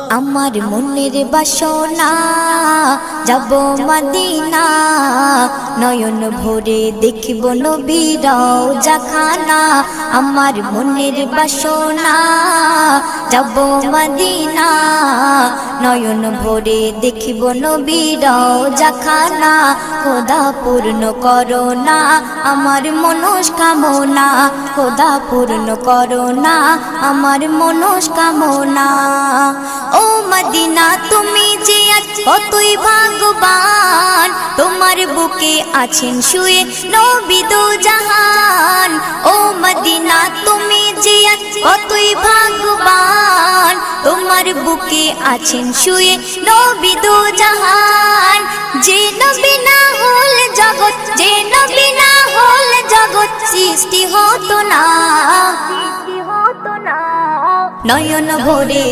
আমার মনের বাসনা যাব মদিনা, নয়ন ভরে দেখব নবীর রওজা খানা। আমার মনের বাসনা যাব মদিনা, নয়ন ভরে দেখব নবীর রওজা খানা। খোদা পূর্ণ করো না আমার মনস্কামনা, খোদা পূর্ণ করো না আমার মনস্কামনা। ও মদিনা তুমি যে আজ কতই ভাগ্যবান, তোমার বুকে আছেন শুয়ে নবী দো জাহান। ও মদিনা তুমি যে আজ কতই ভাগ্যবান, তোমার বুকে আছেন শুয়ে নবী দো জাহান। যে নবী না হল জগৎ, যে নবী না হল জগৎ সৃষ্টি হতো না, নয়ন ভরে